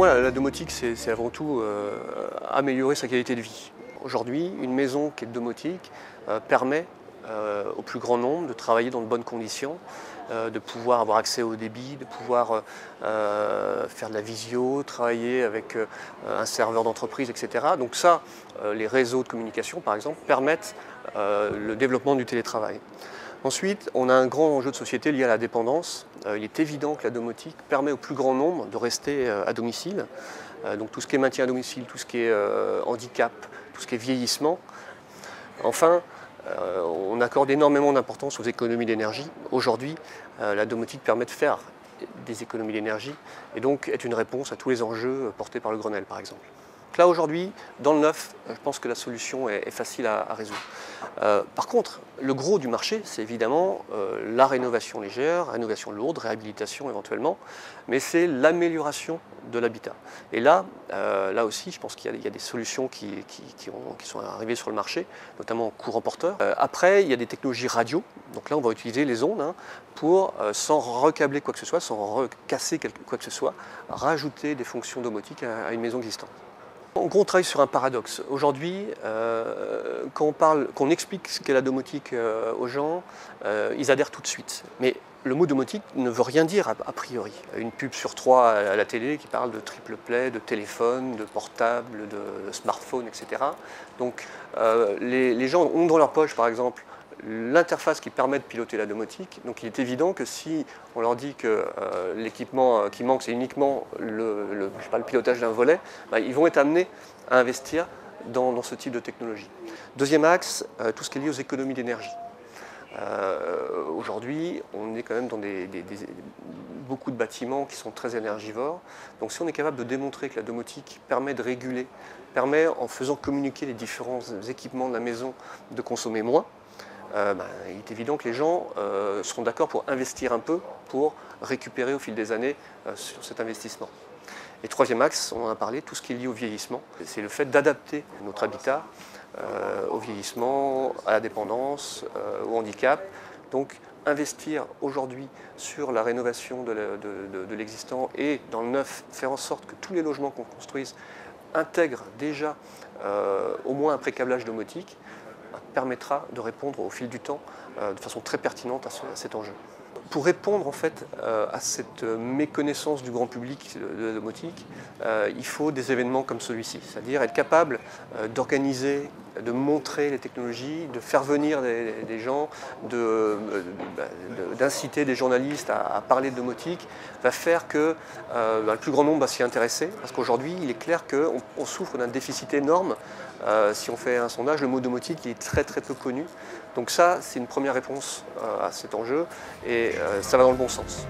moi, la domotique, c'est avant tout améliorer sa qualité de vie. Aujourd'hui, une maison qui est domotique permet au plus grand nombre de travailler dans de bonnes conditions, de pouvoir avoir accès au débit, de pouvoir faire de la visio, travailler avec un serveur d'entreprise, etc. Donc ça, les réseaux de communication, par exemple, permettent le développement du télétravail. Ensuite, on a un grand enjeu de société lié à la dépendance. Il est évident que la domotique permet au plus grand nombre de rester à domicile. Donc tout ce qui est maintien à domicile, tout ce qui est handicap, tout ce qui est vieillissement. Enfin, on accorde énormément d'importance aux économies d'énergie. Aujourd'hui, la domotique permet de faire des économies d'énergie et donc est une réponse à tous les enjeux portés par le Grenelle, par exemple. Là, aujourd'hui, dans le neuf, je pense que la solution est facile à résoudre. Par contre, le gros du marché, c'est évidemment la rénovation légère, rénovation lourde, réhabilitation éventuellement, mais c'est l'amélioration de l'habitat. Et là aussi, je pense qu'il y a des solutions qui sont arrivées sur le marché, notamment en courant porteur. Après, il y a des technologies radio, donc là, on va utiliser les ondes pour, sans recabler quoi que ce soit, sans recasser quoi que ce soit, rajouter des fonctions domotiques à une maison existante. En gros, on travaille sur un paradoxe. Aujourd'hui, qu'on explique ce qu'est la domotique aux gens, ils adhèrent tout de suite. Mais le mot domotique ne veut rien dire a priori. Une pub sur 3 à la télé qui parle de triple play, de téléphone, de portable, de smartphone, etc. Donc les gens ont dans leur poche, par exemple, l'interface qui permet de piloter la domotique. Donc il est évident que si on leur dit que l'équipement qui manque, c'est uniquement le pilotage d'un volet, ils vont être amenés à investir dans ce type de technologie. Deuxième axe, tout ce qui est lié aux économies d'énergie. Aujourd'hui, on est quand même dans beaucoup de bâtiments qui sont très énergivores. Donc si on est capable de démontrer que la domotique permet de réguler, permet en faisant communiquer les différents équipements de la maison de consommer moins, il est évident que les gens seront d'accord pour investir un peu pour récupérer au fil des années sur cet investissement. Et troisième axe, on en a parlé, tout ce qui est lié au vieillissement. C'est le fait d'adapter notre habitat au vieillissement, à la dépendance, au handicap. Donc investir aujourd'hui sur la rénovation de l'existant et dans le neuf, faire en sorte que tous les logements qu'on construise intègrent déjà au moins un pré-câblage domotique, permettra de répondre au fil du temps de façon très pertinente à cet enjeu. Pour répondre en fait à cette méconnaissance du grand public de la domotique, il faut des événements comme celui-ci, c'est-à-dire être capable d'organiser, de montrer les technologies, de faire venir des gens, d'inciter des journalistes à parler de domotique, va faire que le plus grand nombre va s'y intéresser, parce qu'aujourd'hui il est clair qu'on souffre d'un déficit énorme. Si on fait un sondage, le mot domotique il est très peu connu. Donc ça, c'est une première réponse à cet enjeu et ça va dans le bon sens.